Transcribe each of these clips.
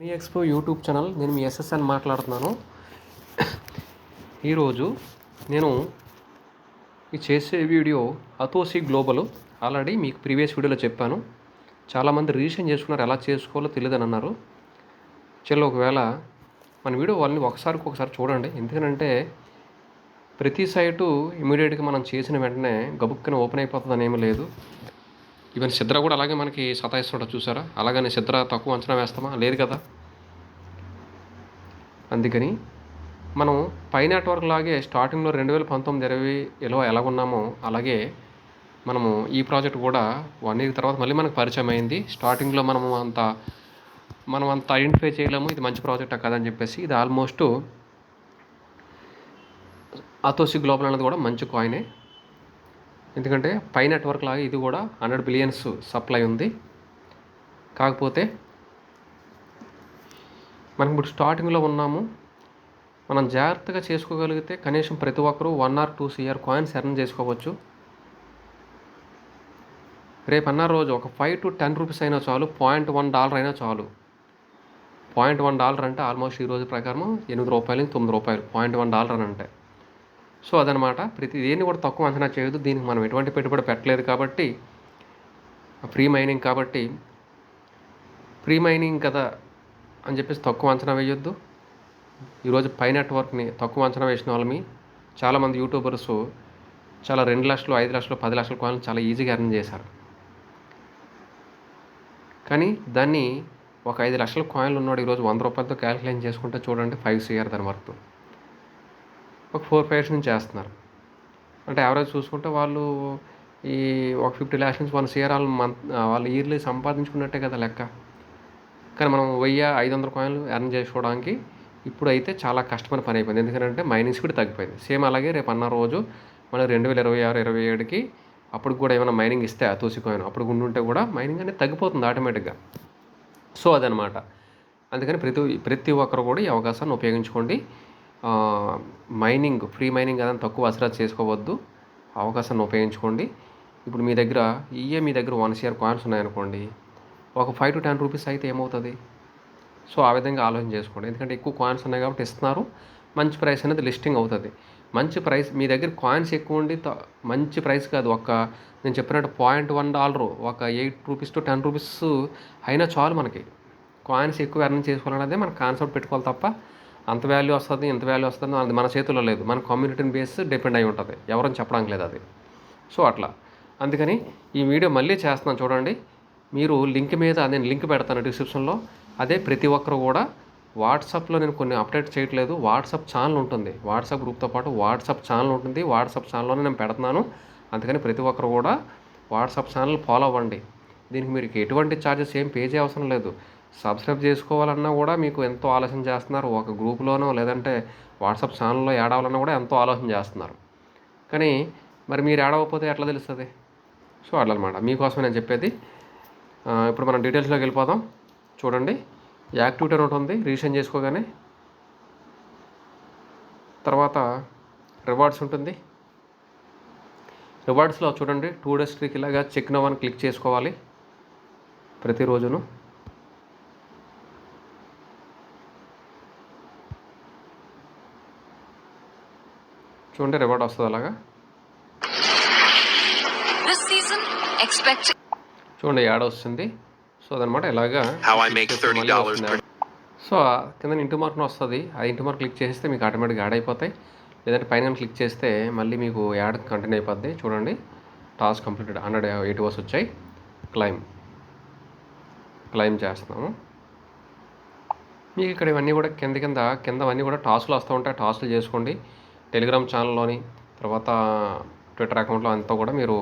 మీ expo YouTube channel, నేను మీ SSN మాట్లాడుతున్నాను. ఈరోజు నేను ఈ చేసే వీడియో అతోసి గ్లోబల్. ఆల్రెడీ మీకు ప్రీవియస్ వీడియోలో చెప్పాను. చాలామంది రిజిస్ట్రేషన్ చేసుకున్నారు, ఎలా చేసుకోవాలో తెలియదని అన్నారు. చలో, ఒకవేళ మన వీడియో వాళ్ళని ఒకసారి చూడండి. ఎందుకంటే ప్రతి సైటు ఇమీడియట్గా మనం చేసిన వెంటనే గబుక్కున ఓపెన్ అయిపోతుందని ఏమీ లేదు. ఈవెన్ సిద్ర కూడా అలాగే మనకి సతాయిస్తుంట, చూసారా? అలాగని సిద్ర తక్కువ అంచనా వేస్తామా? లేదు కదా. అందుకని మనం పై నెట్వర్క్ లాగే స్టార్టింగ్లో 2019-20 ఎలాగున్నామో అలాగే మనము ఈ ప్రాజెక్ట్ కూడా 1 year తర్వాత మళ్ళీ మనకు పరిచయం అయింది. స్టార్టింగ్లో మనం అంత ఐడెంటిఫై చేయలేము ఇది మంచి ప్రాజెక్ట్ కాదని చెప్పేసి. ఇది ఆల్మోస్ట్ అతోసి గ్లోబల్ అనేది కూడా మంచి కాయినే. ఎందుకంటే పై నెట్వర్క్ లాగా ఇది కూడా 100 billion సప్లై ఉంది. కాకపోతే మనం ఇప్పుడు స్టార్టింగ్లో ఉన్నాము. మనం జాగ్రత్తగా చేసుకోగలిగితే కనీసం ప్రతి ఒక్కరూ 1 or 2 CR కాయిన్స్ ఎర్న్ చేసుకోవచ్చు. రేపన్న రోజు ఒక 5 to 10 రూపీస్ అయినా చాలు, $0.1 అయినా చాలు. $0.1 అంటే ఆల్మోస్ట్ ఈరోజు ప్రకారం $8 9 $0.1 అని అంటే. సో అదనమాట. ప్రతి దేన్ని కూడా తక్కువ అంచనా చేయదు. దీనికి మనం ఎటువంటి పెట్టుబడి పెట్టలేదు కాబట్టి, ఫ్రీ మైనింగ్ కదా అని చెప్పేసి తక్కువ అంచనా వేయొద్దు. ఈరోజు పై నెట్వర్క్ని తక్కువ అంచనా వేసిన వాళ్ళని చాలామంది యూట్యూబర్స్ చాలా 2 లక్షలు 5 లక్షలు 10 లక్షల కాయిన్లు చాలా ఈజీగా ఎర్న్ చేశారు. కానీ దాన్ని ఒక 5 లక్షల కాయిన్లు ఉన్నాడు ఈరోజు $100 క్యాలిక్యులేట్ చేసుకుంటే చూడండి 5 CR దాని వర్త్. ఒక 4-5 years నుంచి చేస్తున్నారు. అంటే యావరేజ్ చూసుకుంటే వాళ్ళు ఈ ఒక 50 lakhs నుంచి 1 CR వాళ్ళు ఇయర్లీ సంపాదించుకున్నట్టే కదా లెక్క. కానీ మనం 1000-500 కాయిన్లు ఎర్న్ చేసుకోవడానికి ఇప్పుడు అయితే చాలా కష్టమైన పని అయిపోయింది. ఎందుకంటే మైనింగ్ స్పీడ్ తగ్గిపోయింది. సేమ్ అలాగే రేపు అన్న రోజు మళ్ళీ 2026-27కి అప్పుడు కూడా ఏమైనా మైనింగ్ ఇస్తే అతోసి కాయిన్ అప్పుడు ఉండుంటే కూడా మైనింగ్ అనేది తగ్గిపోతుంది ఆటోమేటిక్గా. సో అదనమాట. అందుకని ప్రతి ఒక్కరు కూడా ఈ అవకాశాన్ని ఉపయోగించుకోండి. ఫ్రీ మైనింగ్ అదని తక్కువ అసలు చేసుకోవద్దు. అవకాశాన్ని ఉపయోగించుకోండి. ఇప్పుడు మీ దగ్గర 1 CR కాయిన్స్ ఉన్నాయనుకోండి, ఒక 5 to 10 రూపీస్ అయితే ఏమవుతుంది? సో ఆ విధంగా ఆలోచన చేసుకోండి. ఎందుకంటే ఎక్కువ కాయిన్స్ ఉన్నాయి కాబట్టి ఇస్తున్నారు, మంచి ప్రైస్ అనేది లిస్టింగ్ అవుతుంది. మంచి ప్రైస్ మీ దగ్గర కాయిన్స్ ఎక్కువ ఉండి మంచి ప్రైస్ కాదు, నేను చెప్పినట్టు $0.1 ఒక 8 రూపీస్ to 10 రూపీస్ అయినా చాలు. మనకి కాయిన్స్ ఎక్కువ ఎర్న్ చేసుకోవాలనేదే మన కాన్సెప్ట్ పెట్టుకోవాలి తప్ప అంత వాల్యూ వస్తుంది ఇంత వాల్యూ వస్తుంది అది మన చేతుల్లో లేదు. మన కమ్యూనిటీని బేస్ డిపెండ్ అయి ఉంటుంది, ఎవరైనా చెప్పడానికి లేదు అది. సో అట్లా. అందుకని ఈ వీడియో మళ్ళీ చేస్తున్నాను చూడండి. మీరు నేను లింక్ పెడతాను డిస్క్రిప్షన్లో. అదే ప్రతి ఒక్కరు కూడా వాట్సాప్లో నేను కొన్ని అప్డేట్ చేయట్లేదు. వాట్సాప్ ఛానల్ ఉంటుంది, వాట్సాప్ గ్రూప్తో పాటు వాట్సాప్ ఛానల్ ఉంటుంది. వాట్సాప్ ఛానల్లోనే నేను పెడుతున్నాను. అందుకని ప్రతి ఒక్కరు కూడా వాట్సాప్ ఛానల్ ఫాలో అవ్వండి. దీనికి మీరు ఎటువంటి ఛార్జెస్ ఏం పే చేయ అవసరం లేదు. సబ్స్క్రైబ్ చేసుకోవాలన్నా కూడా మీకు ఎంతో ఆలోచన చేస్తున్నారు. ఒక గ్రూప్లోనో లేదంటే వాట్సాప్ ఛానల్లో యాడ్ అవ్వాలన్నా కూడా ఎంతో ఆలోచన చేస్తున్నారు. కానీ మరి మీరు యాడ్ అవ్వకపోతే ఎట్లా తెలుస్తుంది? సో అట్లా అనమాట. మీకోసమే నేను చెప్పేది. ఇప్పుడు మనం డీటెయిల్స్లోకి వెళ్ళిపోదాం. చూడండి, యాక్టివిటీ అని ఉంటుంది రిజిస్ట్రేషన్ చేసుకోగానే. తర్వాత రివార్డ్స్ ఉంటుంది. రివార్డ్స్లో చూడండి 2 days స్ట్రీక్ ఇలాగా చెక్ నవ్ అని క్లిక్ చేసుకోవాలి ప్రతిరోజును. చూడండి రివార్డ్ వస్తుంది అలాగా. చూడండి యాడ్ వస్తుంది. సో అదనమాట. ఇలాగా సో కింద ఇంటూ మార్క్ను వస్తుంది. ఆ ఇంటూ మార్క్ క్లిక్ చేస్తే మీకు ఆటోమేటిక్గా యాడ్ అయిపోతాయి. లేదంటే పైన క్లిక్ చేస్తే మళ్ళీ మీకు యాడ్ కంటిన్యూ అయిపోద్ది. చూడండి, టాస్క్ కంప్లీటెడ్ 180 hours వచ్చాయి. క్లైమ్ చేస్తున్నాము. మీకు ఇక్కడ ఇవన్నీ కూడా కిందవన్నీ కూడా టాస్క్లు వస్తూ ఉంటాయి. టాస్క్లు చేసుకోండి. టెలిగ్రామ్ ఛానల్లోని, తర్వాత ట్విట్టర్ అకౌంట్లో అంతా కూడా మీరు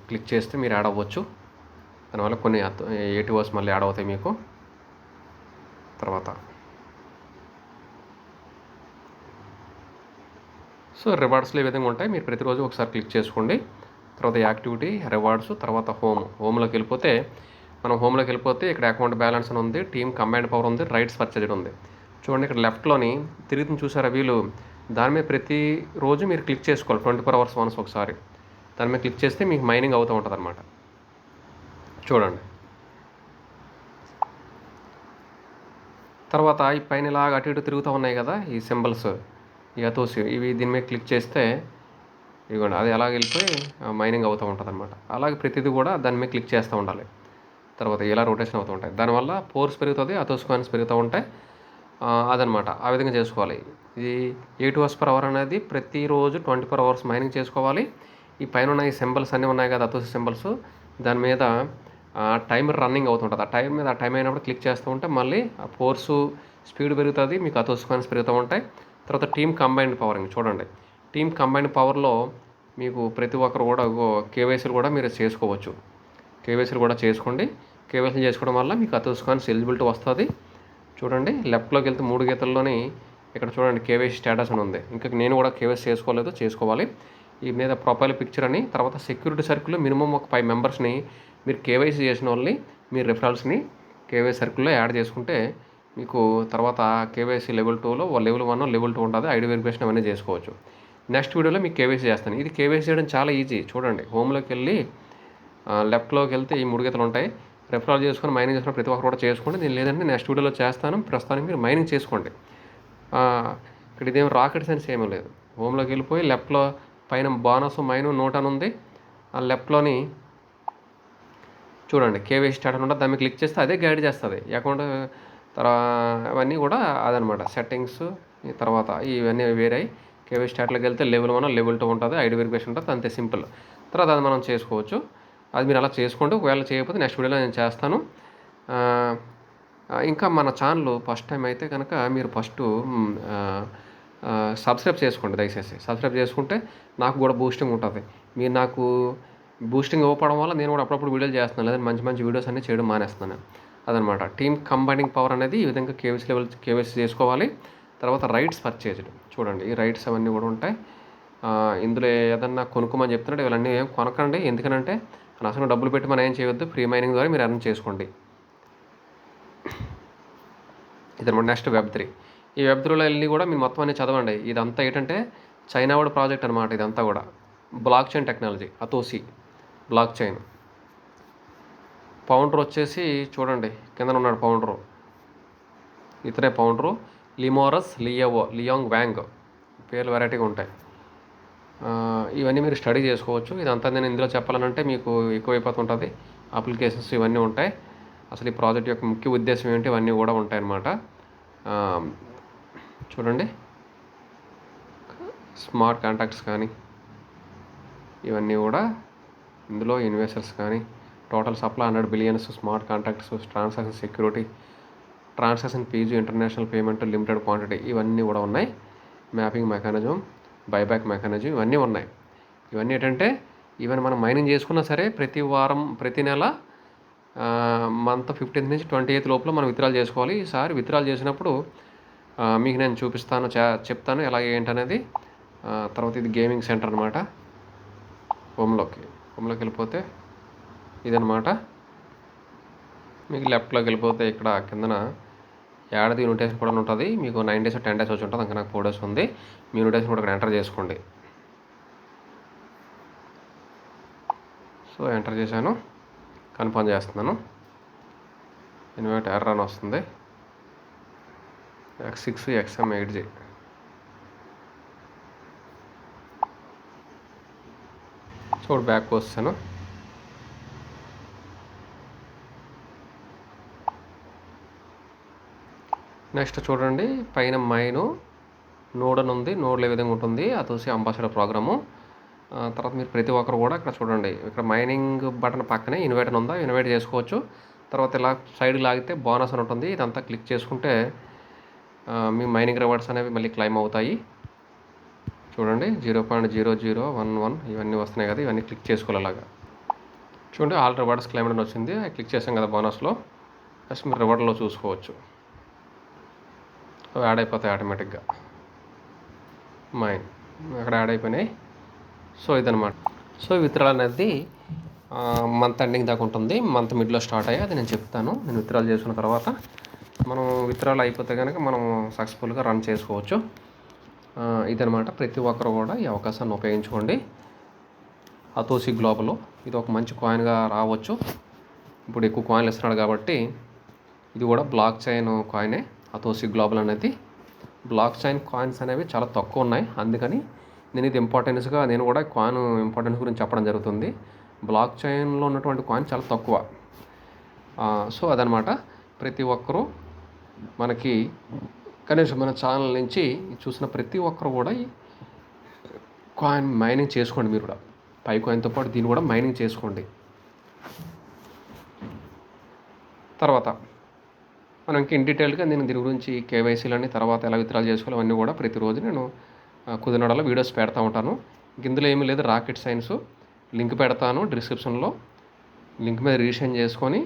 క్లిక్ చేస్తే మీరు యాడ్ అవ్వచ్చు. దానివల్ల కొన్ని 80 hours మళ్ళీ యాడ్ అవుతాయి మీకు. తర్వాత సో రివార్డ్స్లో ఈ విధంగా ఉంటాయి. మీరు ప్రతిరోజు ఒకసారి క్లిక్ చేసుకోండి. తర్వాత యాక్టివిటీ, రివార్డ్స్, తర్వాత హోమ్లోకి వెళ్ళిపోతే ఇక్కడ అకౌంట్ బ్యాలెన్స్ అని ఉంది, టీమ్ కంబైన్డ్ పవర్ ఉంది, రైట్స్ పర్చేజ్డ్ ఉంది. చూడండి ఇక్కడ లెఫ్ట్లోని తిరుగుతుంది చూసారా వీళ్ళు. దాని మీద ప్రతిరోజు మీరు క్లిక్ చేసుకోవాలి 24 hours వన్స్ ఒకసారి. దాని మీద క్లిక్ చేస్తే మీకు మైనింగ్ అవుతూ ఉంటుంది అన్నమాట. చూడండి తర్వాత ఈ పైన ఇలాగ అటు ఇటు తిరుగుతూ ఉన్నాయి కదా ఈ సింబల్స్, ఈ అతోసి, ఇవి దీని మీద క్లిక్ చేస్తే ఇదిగోండి అది ఎలాగ వెళ్ళిపోయి మైనింగ్ అవుతూ ఉంటుంది అనమాట. అలాగే ప్రతిదీ కూడా దాని మీద క్లిక్ చేస్తూ ఉండాలి. తర్వాత ఇలా రొటేషన్ అవుతూ ఉంటాయి. దానివల్ల పోర్స్ పెరుగుతుంది, అతోస్ కాయిన్స్ పెరుగుతూ ఉంటాయి. అదనమాట. ఆ విధంగా చేసుకోవాలి. ఇది 8 అవర్స్ పర్ అవర్ అనేది ప్రతిరోజు 24 అవర్స్ మైనింగ్ చేసుకోవాలి. ఈ పైన ఉన్న ఈ సింబల్స్ అన్నీ ఉన్నాయి కదా అతోసి సింబల్స్, దాని మీద టైమర్ రన్నింగ్ అవుతుంటుంది. ఆ టైం అయినప్పుడు క్లిక్ చేస్తూ ఉంటే మళ్ళీ ఆ ఫోర్సు స్పీడ్ పెరుగుతుంది, మీకు అతోసి కాయిన్స్ పెరుగుతూ ఉంటాయి. తర్వాత టీమ్ కంబైన్డ్ పవరింగ్ చూడండి. టీమ్ కంబైన్డ్ పవర్లో మీకు ప్రతి ఒక్కరు కూడా కేవైసీలు కూడా మీరు చేసుకోవచ్చు. కేవైసీలు కూడా చేసుకోండి. కేవైసీలు చేసుకోవడం వల్ల మీకు అతోసి కాయిన్స్ ఎలిజిబిలిటీ వస్తుంది. చూడండి లెఫ్ట్లోకి వెళ్తే 3 గీతల్లోని ఇక్కడ చూడండి కేవైసీ స్టేటస్ అని ఉంది. ఇంకా నేను కూడా కేవైసీ చేసుకోలేదు, చేసుకోవాలి. ఈ మీద ప్రొఫైల్ పిక్చర్ అని, తర్వాత సెక్యూరిటీ సర్కిల్లో మినిమం ఒక 5 మెంబర్స్ని మీరు కేవైసీ చేసిన వాళ్ళని, మీ రిఫరల్స్ని కేవైసీ సర్కిల్లో యాడ్ చేసుకుంటే మీకు తర్వాత కేవైసీ లెవెల్ 2లో లెవెల్ 1 లెవెల్ 2 ఉంటుంది. ఐడి వెరిఫికేషన్ అవన్నీ చేసుకోవచ్చు. నెక్స్ట్ వీడియోలో మీకు కేవైసీ చేస్తాను. ఇది కేవైసీ చేయడం చాలా ఈజీ. చూడండి హోమ్లోకి వెళ్ళి లెఫ్ట్లోకి వెళ్తే ఈ 3 గీతలు ఉంటాయి. రెఫరల్ చేసుకొని మైనింగ్ చేసుకుని ప్రతి ఒక్కరు కూడా చేసుకోండి. నేను లేదంటే నెక్స్ట్ వీడియోలో చేస్తాను. ప్రస్తుతానికి మీరు మైనింగ్ చేసుకోండి. ఇక్కడ ఇదేం రాకెట్ సైన్స్ ఏమీ లేదు. హోమ్లోకి వెళ్ళిపోయి లెఫ్ట్లో పైన బోనస్ మైను నోట్ అని ఉంది. ఆ లెఫ్ట్లోని చూడండి కేవైసీ స్టార్ట్ అని ఉంటుంది. దాన్ని క్లిక్ చేస్తే అదే గైడ్ చేస్తుంది. అకౌంట్ అవన్నీ కూడా అదనమాట. సెట్టింగ్స్ తర్వాత ఇవన్నీ వేరే. కేవైసీ స్టార్ట్లోకి వెళ్తే లెవెల్ 1 లెవెల్ 2 ఉంటుంది. ఐడి వెరిఫికేషన్ ఉంటుంది. అంతే సింపుల్. తర్వాత అది మనం చేసుకోవచ్చు. అది మీరు అలా చేసుకోండి. ఒకవేళ చేయకపోతే నెక్స్ట్ వీడియోలో నేను చేస్తాను. ఇంకా మన ఛానల్ ఫస్ట్ టైం అయితే కనుక మీరు ఫస్ట్ సబ్స్క్రైబ్ చేసుకోండి దయచేసి. సబ్స్క్రైబ్ చేసుకుంటే నాకు కూడా బూస్టింగ్ ఉంటుంది. మీరు నాకు బూస్టింగ్ ఇవ్వడం వల్ల నేను కూడా అప్పుడప్పుడు వీడియోలు చేస్తున్నాను, లేదంటే మంచి మంచి వీడియోస్ అన్నీ చేయడం మానేస్తున్నాను. అదనమాట. టీమ్ కంబైనింగ్ పవర్ అనేది ఈ విధంగా కేవైసీ చేసుకోవాలి. తర్వాత రైట్స్ పర్చేజ్డ్ చూడండి. ఈ రైట్స్ అవన్నీ కూడా ఉంటాయి. ఇందులో ఏదన్నా కొనుక్కోమని చెప్తున్నాడు. ఇవన్నీ ఏం కొనకండి. ఎందుకనంటే అసలు డబ్బులు పెట్టి మనం ఏం చేయవద్దు. ఫ్రీ మైనింగ్ ద్వారా మీరు ఎర్న్ చేసుకోండి. ఇదనమాట. నెక్స్ట్ వెబ్3. ఈ వెబ్3లో వెళ్ళి కూడా మీరు మొత్తం అన్నీ చదవండి. ఇదంతా ఏంటంటే చైనా వాడు ప్రాజెక్ట్ అనమాట. ఇదంతా కూడా బ్లాక్ చైన్ టెక్నాలజీ, అతోసి బ్లాక్ చైన్. ఫౌండర్ వచ్చేసి చూడండి కింద ఉన్నాడు ఫౌండరు, ఇతనే ఫౌండరు. లిమోరస్ లియాంగ్ వ్యాంగ్, పేర్లు వెరైటీగా ఉంటాయి. ఇవన్నీ మీరు స్టడీ చేసుకోవచ్చు. ఇదంతా నేను ఇందులో చెప్పాలనంటే మీకు ఎక్కువైపోతుంటుంది. అప్లికేషన్స్ ఇవన్నీ ఉంటాయి. అసలు ఈ ప్రాజెక్ట్ యొక్క ముఖ్య ఉద్దేశం ఏంటి ఇవన్నీ కూడా ఉంటాయన్నమాట. చూడండి స్మార్ట్ కాంట్రాక్ట్స్ కానీ ఇవన్నీ కూడా ఇందులో ఇన్వెస్టర్స్ కానీ total supply 100 billions, smart contracts, transaction security, transaction fee, international payment, limited quantity ఇవన్నీ కూడా ఉన్నాయి. మ్యాపింగ్ మెకానిజం, బైబ్యాక్ మెకానిజం ఇవన్నీ ఉన్నాయి. ఇవన్నీ ఏంటంటే ఈవెన్ మనం మైనింగ్ చేసుకున్నా సరే ప్రతి వారం ప్రతి నెల మంత్ 15th నుంచి 28th లోపల మనం విత్డ్రాల్ చేసుకోవాలి. ఈసారి విత్డ్రాల్ చేసినప్పుడు మీకు నేను చూపిస్తాను, చెప్తాను ఎలా ఏంటనేది. తర్వాత ఇది గేమింగ్ సెంటర్ అనమాట. హోమ్లోకి వెళ్ళిపోతే ఇదనమాట. మీకు లెఫ్ట్లోకి వెళ్ళిపోతే ఇక్కడ కిందన ఏడాది ఇన్విటేషన్ కూడా ఉంటుంది. మీకు 9 days 10 days వచ్చి ఉంటుంది. ఇంకా నాకు 4 days ఉంది. మీ ఇన్విటేషన్ కూడా ఇక్కడ ఎంటర్ చేసుకోండి. సో ఎంటర్ చేశాను, కన్ఫర్మ్ చేస్తున్నాను. ఇన్వైట్ ఎర్రర్ అని వస్తుంది. X6 XM8G. చూడు బ్యాక్ వస్తాను. నెక్స్ట్ చూడండి పైన మైను నోడ్ అని ఉంది. నోడ్లో ఏ విధంగా ఉంటుంది అతోసి అంబాసిడర్ ప్రోగ్రాము. తర్వాత మీరు ప్రతి ఒక్కరు కూడా ఇక్కడ చూడండి, ఇక్కడ మైనింగ్ బటన్ పక్కనే ఇన్వైట్ అని ఉందా, ఇన్వైట్ చేసుకోవచ్చు. తర్వాత ఇలా సైడ్ లాగితే బోనస్ అని ఉంటుంది. ఇదంతా క్లిక్ చేసుకుంటే మీ మైనింగ్ రివార్డ్స్ అనేవి మళ్ళీ క్లైమ్ అవుతాయి. చూడండి 0.0011 ఇవన్నీ వస్తున్నాయి కదా, ఇవన్నీ క్లిక్ చేసుకోవాలి. అలాగా చూడండి ఆల్ రివార్డ్స్ క్లైమ్ అని వచ్చింది. క్లిక్ చేసాం కదా బోనస్లో. జస్ట్ మీరు రివార్డ్లో చూసుకోవచ్చు, అవి యాడ్ అయిపోతాయి ఆటోమేటిక్గా. మైన్ అక్కడ యాడ్ అయిపోయినాయి. సో ఇదనమాట. సో విత్డ్రాల్ అనేది మంత్ ఎండింగ్ దాకా ఉంటుంది. మంత్ మిడ్లో స్టార్ట్ అయ్యి అది నేను చెప్తాను. నేను విత్డ్రాల్ చేసుకున్న తర్వాత మనం విత్డ్రాల్ అయిపోతే కనుక మనం సక్సెస్ఫుల్గా రన్ చేసుకోవచ్చు. ఇదనమాట. ప్రతి ఒక్కరు కూడా ఈ అవకాశాన్ని ఉపయోగించుకోండి. అతోసి గ్లోబల్ ఇది ఒక మంచి కాయిన్గా రావచ్చు. ఇప్పుడు ఎక్కువ కాయిన్లు ఇస్తున్నాడు కాబట్టి ఇది కూడా బ్లాక్ చైన్ కాయినే. అతోసి గ్లోబల్ అనేది. బ్లాక్ చైన్ కాయిన్స్ అనేవి చాలా తక్కువ ఉన్నాయి, అందుకని నేను ఇది ఇంపార్టెన్స్గా నేను కూడా కాయిన్ ఇంపార్టెన్స్ గురించి చెప్పడం జరుగుతుంది. బ్లాక్ చైన్లో ఉన్నటువంటి కాయిన్ చాలా తక్కువ. సో అదనమాట. ప్రతి ఒక్కరూ మనకి కనీసం మన ఛానల్ నుంచి చూసిన ప్రతి ఒక్కరు కూడా ఈ కాయిన్ మైనింగ్ చేసుకోండి. మీరు కూడా పై కాయిన్తో పాటు దీన్ని కూడా మైనింగ్ చేసుకోండి. తర్వాత మనం ఇంక ఇన్ డీటెయిల్గా నేను దీని గురించి కేవైసీలని తర్వాత ఎలా విత్డ్రాల్ చేసుకోవాలి అవన్నీ కూడా ప్రతిరోజు నేను కుదిరినడలో వీడియోస్ పెడతా ఉంటాను. ఇందులో ఏమీ లేదు, రాకెట్ సైన్స్. లింక్ పెడతాను డిస్క్రిప్షన్లో. లింక్ మీద రిజిస్ట్రేషన్ చేసుకొని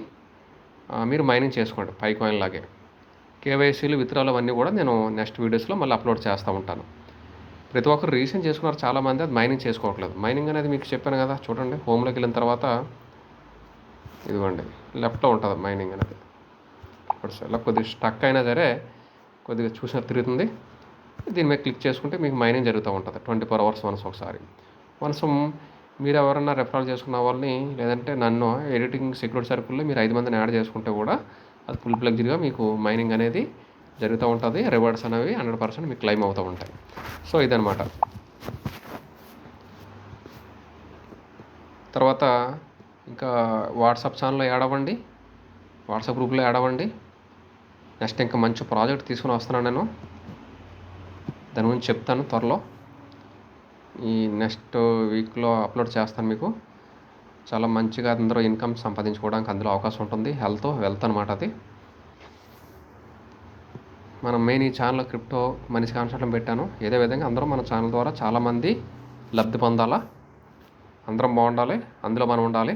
మీరు మైనింగ్ చేసుకోండి పై కాయిన్ లాగే. కేవైసీలు విత్డ్రాల్ అవన్నీ కూడా నేను నెక్స్ట్ వీడియోస్లో మళ్ళీ అప్లోడ్ చేస్తూ ఉంటాను. ప్రతి ఒక్కరు రిజిస్ట్రేషన్ చేసుకున్నారు, చాలామంది అది మైనింగ్ చేసుకోవట్లేదు. మైనింగ్ అనేది మీకు చెప్పాను కదా, చూడండి హోమ్లోకి వెళ్ళిన తర్వాత ఇదిగోండి లెఫ్ట్లో ఉంటుంది మైనింగ్ అనేది. ఇప్పుడు ఇలా కొద్దిగా స్టక్ అయినా సరే కొద్దిగా చూసిన తిరుగుతుంది. దీని మీద క్లిక్ చేసుకుంటే మీకు మైనింగ్ జరుగుతూ ఉంటుంది 24 hours వన్స్ ఒకసారి. వన్స్ మీరు ఎవరన్నా రెఫరల్ చేసుకున్న వాళ్ళని లేదంటే నన్ను ఎడిటింగ్ సెక్యూరిటీ సర్కిల్లో మీరు 5 మందిని యాడ్ చేసుకుంటే కూడా అది ఫుల్ ప్లెడ్జ్డ్గా మీకు మైనింగ్ అనేది జరుగుతూ ఉంటుంది. రివార్డ్స్ అనేవి 100% మీకు క్లెయిమ్ అవుతూ ఉంటాయి. సో ఇదనమాట. తర్వాత ఇంకా వాట్సాప్ ఛానల్లో యాడ్ అవ్వండి, వాట్సాప్ గ్రూప్లో యాడ్ అవ్వండి. నెక్స్ట్ ఇంకా మంచి ప్రాజెక్ట్ తీసుకుని వస్తున్నాను నేను, దాని గురించి చెప్తాను త్వరలో. ఈ నెక్స్ట్ వీక్లో అప్లోడ్ చేస్తాను. మీకు చాలా మంచిగా అందరూ ఇన్కమ్ సంపాదించుకోవడానికి అందులో అవకాశం ఉంటుంది. వెల్త్ అనమాట అది. మనం మెయిన్ ఈ ఛానల్లో క్రిప్టో మనిషి కాన్సెప్ట్ని పెట్టాను. ఏదే విధంగా అందరూ మన ఛానల్ ద్వారా చాలామంది లబ్ధి పొందాలా, అందరం బాగుండాలి, అందులో మనం ఉండాలి.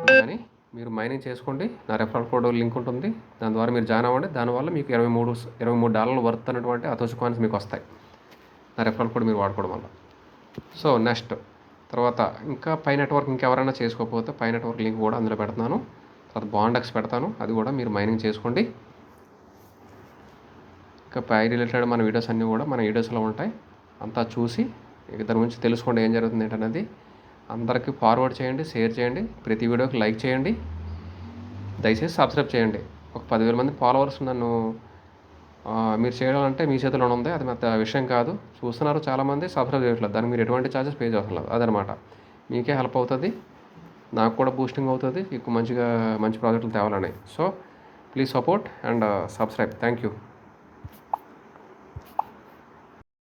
అందుకని మీరు మైనింగ్ చేసుకోండి. నా రెఫరల్ కోడ్ లింక్ ఉంటుంది, దాని ద్వారా మీరు జాయిన్ అవ్వండి. దానివల్ల మీకు $23 వర్త్ అనేటువంటి అతోసి కాయిన్స్ మీకు వస్తాయి, నా రెఫరల్ కోడ్ మీరు వాడుకోవడం వల్ల. సో నెక్స్ట్ తర్వాత ఇంకా పై నెట్వర్క్ ఇంకెవరైనా చేసుకోకపోతే పై నెట్వర్క్ లింక్ కూడా అందులో పెడుతున్నాను. తర్వాత బాండెక్స్ పెడతాను, అది కూడా మీరు మైనింగ్ చేసుకోండి. ఇంకా పై రిలేటెడ్ మన వీడియోస్ అన్నీ కూడా మన వీడియోస్లో ఉంటాయి. అంతా చూసి దాని గురించి తెలుసుకోండి ఏం జరుగుతుంది ఏంటనేది. అందరికీ ఫార్వర్డ్ చేయండి, షేర్ చేయండి, ప్రతి వీడియోకి లైక్ చేయండి, దయచేసి సబ్స్క్రైబ్ చేయండి. ఒక 10,000 మంది ఫాలోవర్స్ నన్ను మీరు చేయాలంటే మీ చేతిలో ఉంది, అది పెద్ద విషయం కాదు. చూస్తున్నారు చాలామంది, సబ్స్క్రైబ్ చేయట్లేదు. దానికి మీరు ఎటువంటి ఛార్జెస్ పే చేయాల్సిన లేదు. అదనమాట. మీకే హెల్ప్ అవుతుంది, నాకు కూడా బూస్టింగ్ అవుతుంది, మీకు మంచి ప్రాజెక్టులు తేవాలని. So please support and subscribe. Thank you.